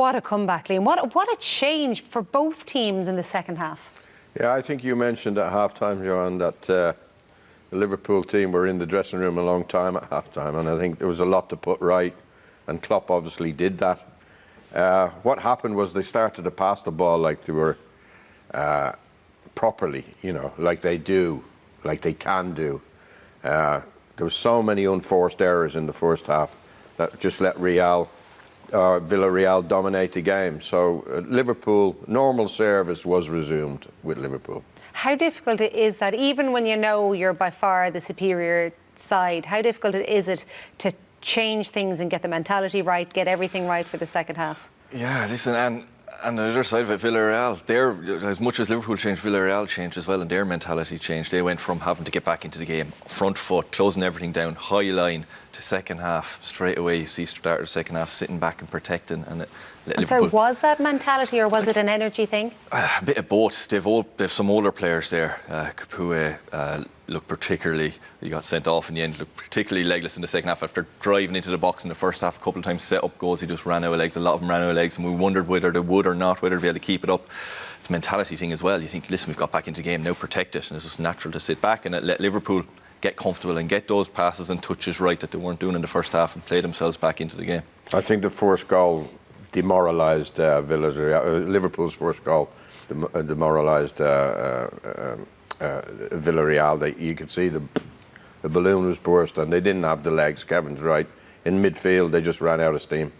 What a comeback, Liam. What a change for both teams in the second half. Yeah, I think you mentioned at half-time, Joanne, that the Liverpool team were in the dressing room a long time at half-time, and I think there was a lot to put right, and Klopp obviously did that. What happened was they started to pass the ball like they were properly, like they do, like they can do. There were so many unforced errors in the first half that just let Villarreal dominate the game. So Liverpool, normal service was resumed with Liverpool. How difficult is that, even when you know you're by far the superior side, how difficult is it to change things and get the mentality right, get everything right for the second half? Yeah, listen, and on the other side of it, Villarreal, as much as Liverpool changed, Villarreal changed as well, and their mentality changed. They went from having to get back into the game, front foot, closing everything down, high line, to second half, straight away, you see start of the second half, sitting back and protecting. And so was that mentality, or was it an energy thing? A bit of both. They've some older players there. Capoue looked particularly, he got sent off in the end, looked particularly legless in the second half after driving into the box in the first half a couple of times, set up goals, he just ran out of legs. A lot of them ran out of legs, and we wondered whether they would or not, whether they'd be able to keep it up. It's a mentality thing as well. You think, listen, we've got back into the game, now protect it, and it's just natural to sit back and let Liverpool get comfortable and get those passes and touches right that they weren't doing in the first half, and play themselves back into the game. I think the first goal demoralised Villarreal. Liverpool's first goal demoralised Villarreal. You could see the balloon was burst, and they didn't have the legs. Kevin's right. In midfield, they just ran out of steam.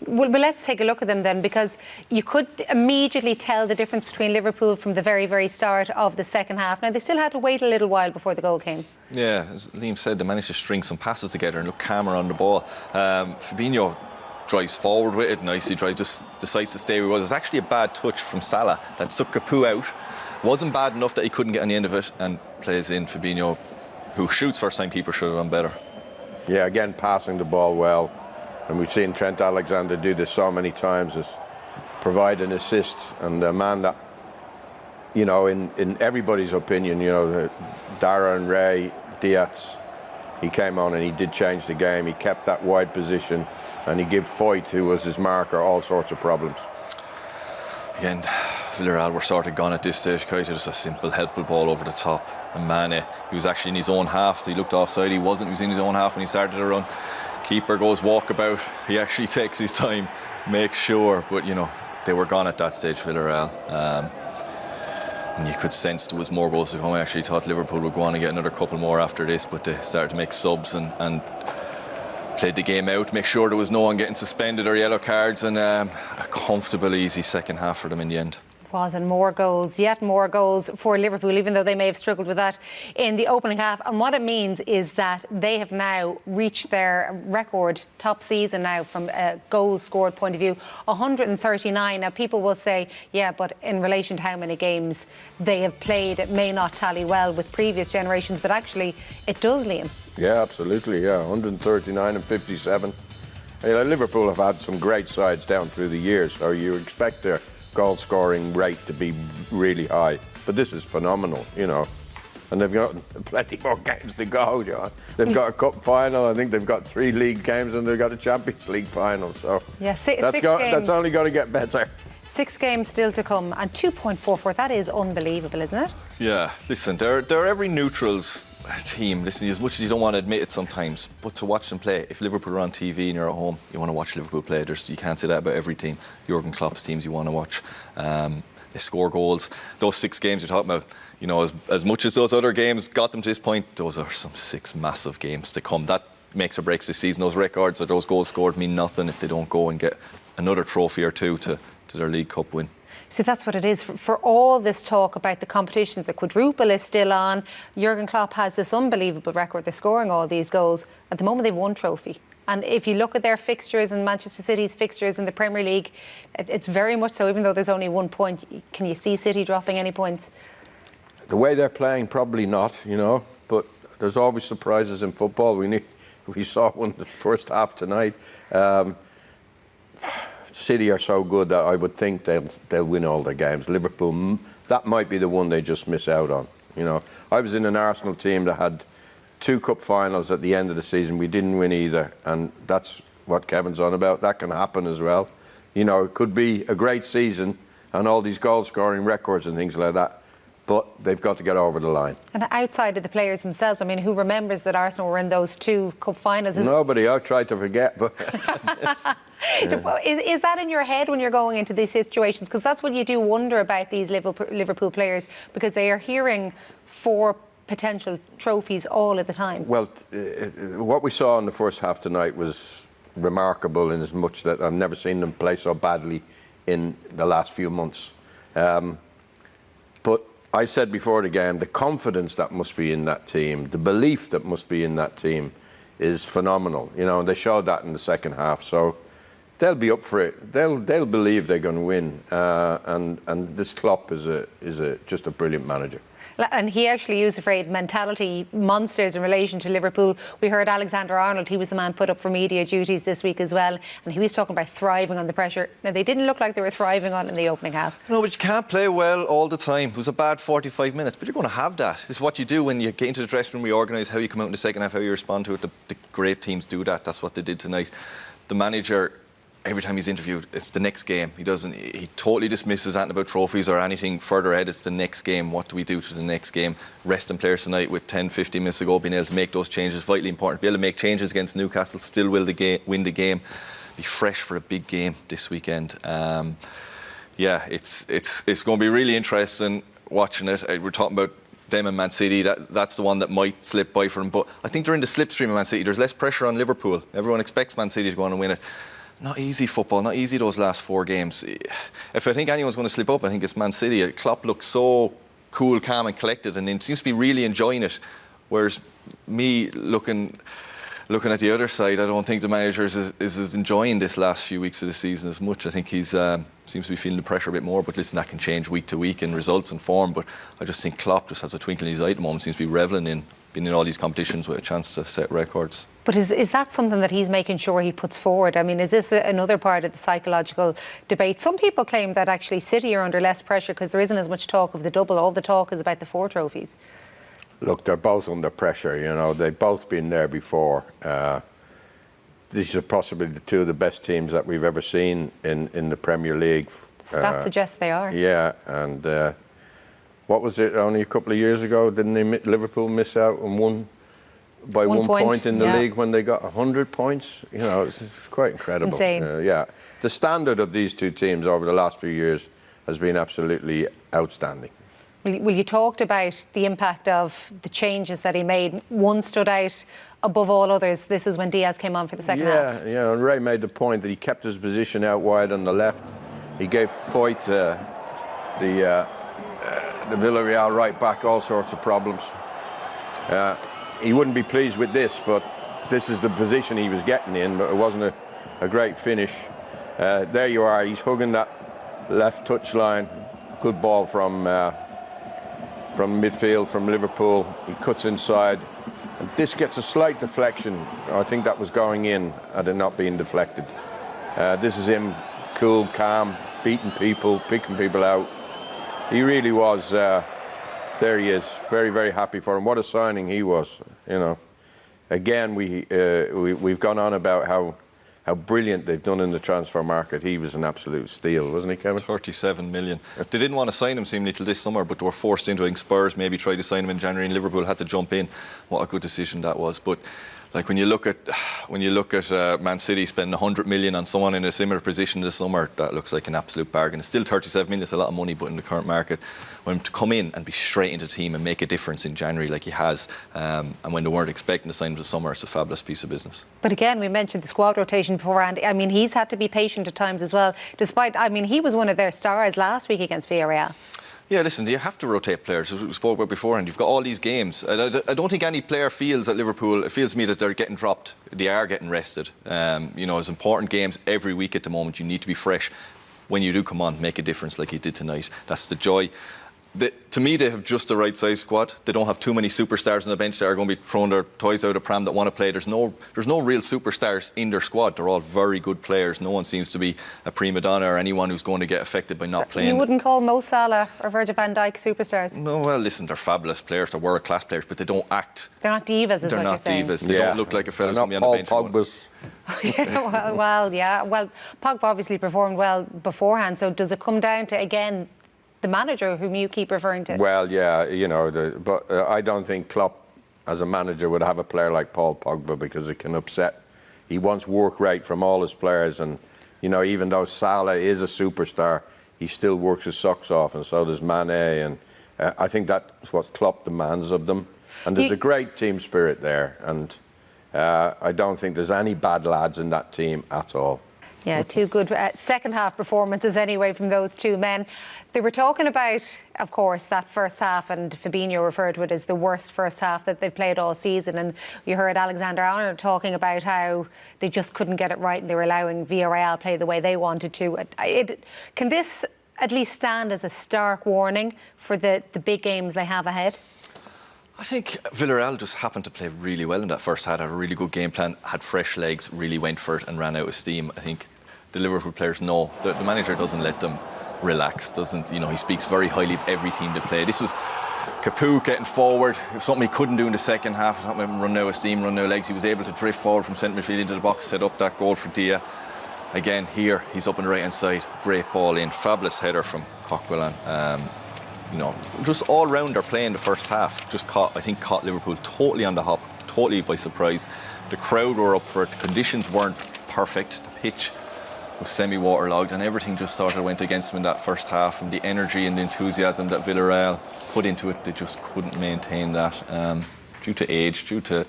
Well, but let's take a look at them then, because you could immediately tell the difference between Liverpool from the very, very start of the second half. Now, they still had to wait a little while before the goal came. Yeah, as Liam said, they managed to string some passes together and look calmer on the ball. Fabinho drives forward with it nicely, just decides to stay where he was. It's actually a bad touch from Salah that took Capoue out. Wasn't bad enough that he couldn't get on the end of it, and plays in Fabinho, who shoots first time keeper, should have done better. Yeah, again, passing the ball well. And we've seen Trent Alexander do this so many times, is provide an assist, and a man that, in everybody's opinion, Darren, Ray, Diaz, he came on and he did change the game. He kept that wide position, and he gave Foyt, who was his marker, all sorts of problems. Again, Villarreal were sort of gone at this stage. Just a simple, helpful ball over the top. And Mane, he was actually in his own half. He looked offside. He wasn't. He was in his own half when he started to run. Keeper goes walkabout. He actually takes his time, makes sure. But, they were gone at that stage, Villarreal. And you could sense there was more goals to come. I actually thought Liverpool would go on and get another couple more after this, but they started to make subs and played the game out, make sure there was no one getting suspended or yellow cards, and a comfortable, easy second half for them in the end. And more goals, yet more goals for Liverpool, even though they may have struggled with that in the opening half. And what it means is that they have now reached their record top season now from a goals scored point of view, 139. Now, people will say, yeah, but in relation to how many games they have played, it may not tally well with previous generations, but actually it does, Liam. Yeah, absolutely, yeah, 139 and 57. Liverpool have had some great sides down through the years, so you expect their goal scoring rate to be really high, but this is phenomenal, and they've got plenty more games to go. They've got a cup final, I think they've got 3 league games, and they've got a Champions League final, so yeah, that's only going to get better. 6 games still to come, and 2.44, that is unbelievable, isn't it? Yeah, listen, they're every neutral's team. Listen, as much as you don't want to admit it sometimes, but to watch them play, if Liverpool are on TV and you're at home, you want to watch Liverpool play. You can't say that about every team. Jurgen Klopp's teams you want to watch. They score goals. Those 6 games you're talking about, as much as those other games got them to this point, those are some 6 massive games to come. That makes or breaks this season. Those records or those goals scored mean nothing if they don't go and get another trophy or two to their League Cup win. See, that's what it is. For all this talk about the competitions, the quadruple is still on. Jurgen Klopp has this unbelievable record. They're scoring all these goals. At the moment, they've one trophy. And if you look at their fixtures and Manchester City's fixtures in the Premier League, it's very much so, even though there's only 1 point. Can you see City dropping any points? The way they're playing, probably not, but there's always surprises in football. We saw one in the first half tonight. City are so good that I would think they'll win all their games. Liverpool, that might be the one they just miss out on. I was in an Arsenal team that had 2 cup finals at the end of the season. We didn't win either, and that's what Kevin's on about. That can happen as well. You know, it could be a great season and all these goal-scoring records and things like that. But they've got to get over the line. And outside of the players themselves, I mean, who remembers that Arsenal were in those 2 cup finals? Nobody. I've tried to forget, but... Is that in your head when you're going into these situations? Because that's what you do wonder about these Liverpool players, because they are hearing 4 potential trophies all of the time. Well, what we saw in the first half tonight was remarkable in as much that I've never seen them play so badly in the last few months. But I said before the game, the confidence that must be in that team, the belief that must be in that team is phenomenal. You know, and they showed that in the second half. So they'll be up for it. They'll believe they're going to win. And this Klopp is just a brilliant manager. And he actually used the phrase mentality monsters in relation to Liverpool. We heard Alexander-Arnold, he was the man put up for media duties this week as well, and he was talking about thriving under pressure. Now, they didn't look like they were thriving on in the opening half. No, but you can't play well all the time. It was a bad 45 minutes, but you're going to have that. It's what you do when you get into the dressing room, reorganise how you come out in the second half, how you respond to it. The great teams do that. That's what they did tonight. The manager, every time he's interviewed, it's the next game. He totally dismisses anything about trophies or anything further ahead. It's the next game. What do we do to the next game? Resting players tonight with 10, 15 minutes to go, being able to make those changes, vitally important. Be able to make changes against Newcastle, still win the game. Be fresh for a big game this weekend. It's going to be really interesting watching it. We're talking about them and Man City. That's the one that might slip by for them. But I think they're in the slipstream of Man City. There's less pressure on Liverpool. Everyone expects Man City to go on and win it. Not easy football, not easy those last 4 games. If I think anyone's going to slip up, I think it's Man City. Klopp looks so cool, calm and collected, and he seems to be really enjoying it. Whereas me looking at the other side, I don't think the manager is enjoying this last few weeks of the season as much. I think he's seems to be feeling the pressure a bit more. But listen, that can change week to week in results and form. But I just think Klopp just has a twinkle in his eye at the moment. Seems to be revelling in being in all these competitions with a chance to set records. But is that something that he's making sure he puts forward? I mean, is this another part of the psychological debate? Some people claim that actually City are under less pressure because there isn't as much talk of the double. All the talk is about the 4 trophies. Look, they're both under pressure, you know. They've both been there before. These are possibly the 2 of the best teams that we've ever seen in the Premier League. Stats suggest they are. Yeah, and what was it, only a couple of years ago, didn't Liverpool miss out on one point in the league when they got 100 points? You know, it's quite incredible. Insane. Yeah. The standard of these 2 teams over the last few years has been absolutely outstanding. Well, you talked about the impact of the changes that he made. One stood out above all others. This is when Diaz came on for the second half. Yeah, and Ray made the point that he kept his position out wide on the left. He gave Foyt, the Villarreal right back, all sorts of problems. He wouldn't be pleased with this, but this is the position he was getting in, but it wasn't a great finish. There you are, he's hugging that left touchline. Good ball from midfield, from Liverpool. He cuts inside. And this gets a slight deflection. I think that was going in had it not been deflected. This is him, cool, calm, beating people, picking people out. He really was... there he is, very, very happy for him. What a signing he was, you know. Again, we've gone on about how brilliant they've done in the transfer market. He was an absolute steal, wasn't he, Kevin? 37 million. They didn't want to sign him seemingly till this summer, but they were forced into it. I think Spurs maybe tried to sign him in January, and Liverpool had to jump in. What a good decision that was. But like when you look at Man City spending 100 million on someone in a similar position this summer, that looks like an absolute bargain. It's still 37 million, it's a lot of money, but in the current market, when to come in and be straight into the team and make a difference in January like he has, and when they weren't expecting to sign him this summer, it's a fabulous piece of business. But again, we mentioned the squad rotation beforehand. I mean, he's had to be patient at times as well, despite, I mean, he was one of their stars last week against Villarreal. Yeah, listen, you have to rotate players, as we spoke about beforehand. You've got all these games. I don't think any player feels at Liverpool, it feels to me that they're getting dropped. They are getting rested. You know, it's important games every week at the moment. You need to be fresh. When you do come on, make a difference like you did tonight. That's the joy. To me, they have just the right size squad. They don't have too many superstars on the bench that are going to be throwing their toys out of pram that want to play. There's no real superstars in their squad. They're all very good players. No one seems to be a prima donna or anyone who's going to get affected by not playing. You wouldn't call Mo Salah or Virgil van Dijk superstars? No, well, listen, they're fabulous players. They're world-class players, but they don't act. They're not divas, is they're what not you're saying. divas. They don't look like a fella's going to be on the bench. Paul Pogba's. Well, Pogba obviously performed well beforehand. So does it come down to, again, the manager whom you keep referring to? Well, yeah, but I don't think Klopp, as a manager, would have a player like Paul Pogba because it can upset. He wants work rate from all his players, and even though Salah is a superstar, he still works his socks off, and so does Mane, and I think that's what Klopp demands of them. And there's a great team spirit there, and I don't think there's any bad lads in that team at all. Yeah, two good second half performances anyway from those two men. They were talking about, of course, that first half, and Fabinho referred to it as the worst first half that they've played all season. And you heard Alexander-Arnold talking about how they just couldn't get it right and they were allowing Villarreal play the way they wanted to. Can this at least stand as a stark warning for the big games they have ahead? I think Villarreal just happened to play really well in that first half, had a really good game plan, had fresh legs, really went for it and ran out of steam. I think the Liverpool players know the manager doesn't let them relax, he speaks very highly of every team they play. This was Capoue getting forward. It was something he couldn't do in the second half, run out of steam, run out of legs. He was able to drift forward from centre midfield into the box, set up that goal for Diaz. Again, here, he's up on the right-hand side, great ball in, fabulous header from Coquelin. Just all round their play in the first half just caught Liverpool totally on the hop, totally by surprise. The crowd were up for it, the conditions weren't perfect, the pitch was semi-waterlogged, and everything just sort of went against them in that first half, and the energy and the enthusiasm that Villarreal put into it, they just couldn't maintain that due to age, due to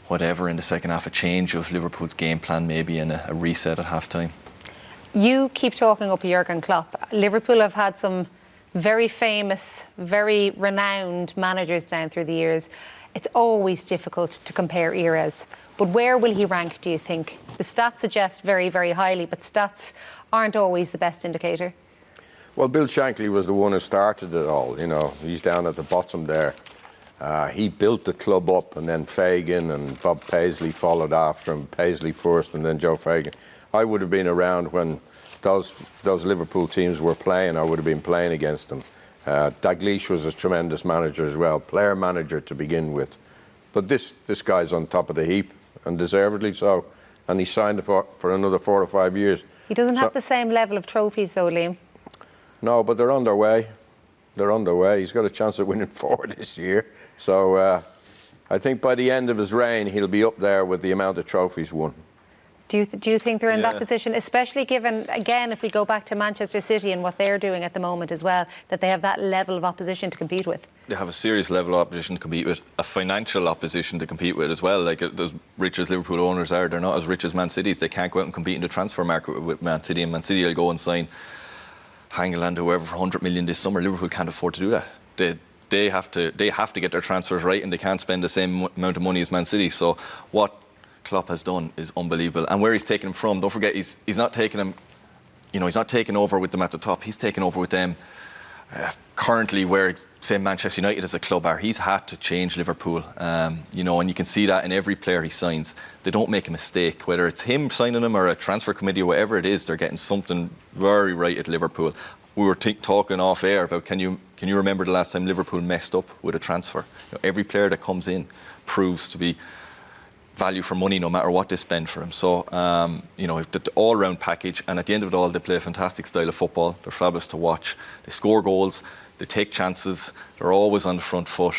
whatever in the second half, a change of Liverpool's game plan maybe, and a reset at half-time. You keep talking up Jurgen Klopp. Liverpool have had some very famous, very renowned managers down through the years. It's always difficult to compare eras. But where will he rank, do you think? The stats suggest very, very highly, but stats aren't always the best indicator. Well, Bill Shankly was the one who started it all. He's down at the bottom there. He built the club up, and then Fagan and Bob Paisley followed after him. Paisley first, and then Joe Fagan. I would have been around when those Liverpool teams were playing. I would have been playing against them. Dalglish was a tremendous manager as well, player manager to begin with. But this guy's on top of the heap, and deservedly so. And he signed for another 4 or 5 years. He doesn't have the same level of trophies, though, Liam. No, but they're on their way. They're on their way. He's got a chance of winning 4 this year. So I think by the end of his reign, he'll be up there with the amount of trophies won. Do you think they're in that position, especially given, again, if we go back to Manchester City and what they're doing at the moment as well, that they have that level of opposition to compete with? They have a serious level of opposition to compete with, a financial opposition to compete with as well. Like, as rich as Liverpool owners are, they're not as rich as Man City's. They can't go out and compete in the transfer market with Man City, and Man City will go and sign Hangeland, whoever, for 100 million this summer. Liverpool can't afford to do that. They have to get their transfers right, and they can't spend the same amount of money as Man City. So what Klopp has done is unbelievable, and where he's taken him from, don't forget, he's not taking him, he's not taking over with them at the top, he's taken over with them currently where, say, Manchester United as a club are. He's had to change Liverpool, and you can see that in every player he signs. They don't make a mistake, whether it's him signing them or a transfer committee or whatever it is. They're getting something very right at Liverpool. We were talking off air about, can you remember the last time Liverpool messed up with a transfer? Every player that comes in proves to be value for money no matter what they spend for him. So, the all-round package, and at the end of it all, they play a fantastic style of football. They're fabulous to watch. They score goals, they take chances, they're always on the front foot.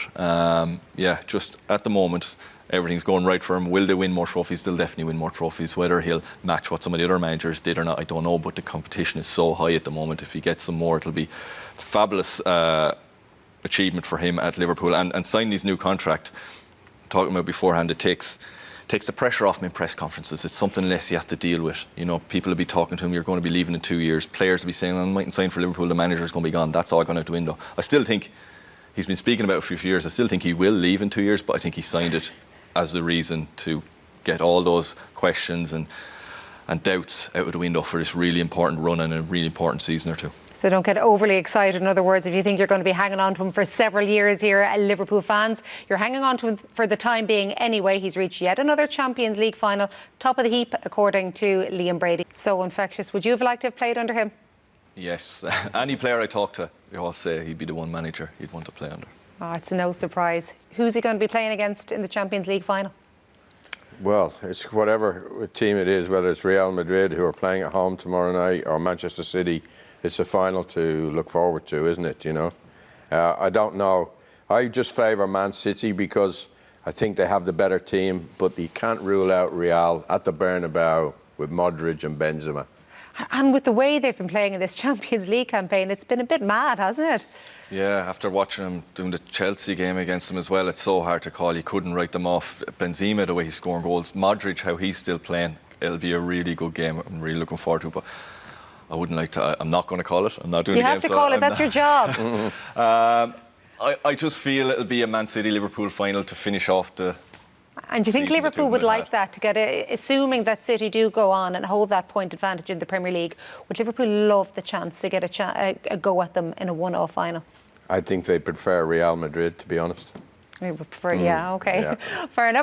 Just at the moment, everything's going right for him. Will they win more trophies? They'll definitely win more trophies. Whether he'll match what some of the other managers did or not, I don't know, but the competition is so high at the moment. If he gets some more, it'll be a fabulous achievement for him at Liverpool. And signing his new contract, talking about beforehand, it takes the pressure off him in press conferences. It's something less he has to deal with. People will be talking to him, you're going to be leaving in 2 years. Players will be saying, I mightn't sign for Liverpool, the manager's going to be gone. That's all gone out the window. I still think, he's been speaking about it for a few years, I still think he will leave in 2 years, but I think he signed it as the reason to get all those questions and and doubts out of the window for this really important run and a really important season or two. So don't get overly excited. In other words, if you think you're going to be hanging on to him for several years here, Liverpool fans, you're hanging on to him for the time being anyway. He's reached yet another Champions League final, top of the heap, according to Liam Brady. So infectious. Would you have liked to have played under him? Yes. Any player I talk to, they all say he'd be the one manager he'd want to play under. Oh, it's no surprise. Who's he going to be playing against in the Champions League final? Well, it's whatever team it is, whether it's Real Madrid, who are playing at home tomorrow night, or Manchester City. It's a final to look forward to, isn't it, you know? I don't know. I just favour Man City because I think they have the better team, but you can't rule out Real at the Bernabeu with Modric and Benzema. And with the way they've been playing in this Champions League campaign, it's been a bit mad, hasn't it? Yeah, after watching him doing the Chelsea game against them as well, it's so hard to call. You couldn't write them off. Benzema, the way he's scoring goals. Modric, how he's still playing. It'll be a really good game. I'm really looking forward to it. But I wouldn't like to. I'm not going to call it. I'm not doing the game. You have to call it. That's your job. I just feel it'll be a Man City Liverpool final to finish off the. And do you think Liverpool would like that, to get assuming that City do go on and hold that point advantage in the Premier League, would Liverpool love the chance to get a go at them in a one-off final? I think they prefer Real Madrid, to be honest. We would prefer, yeah, okay. Yeah. Fair enough.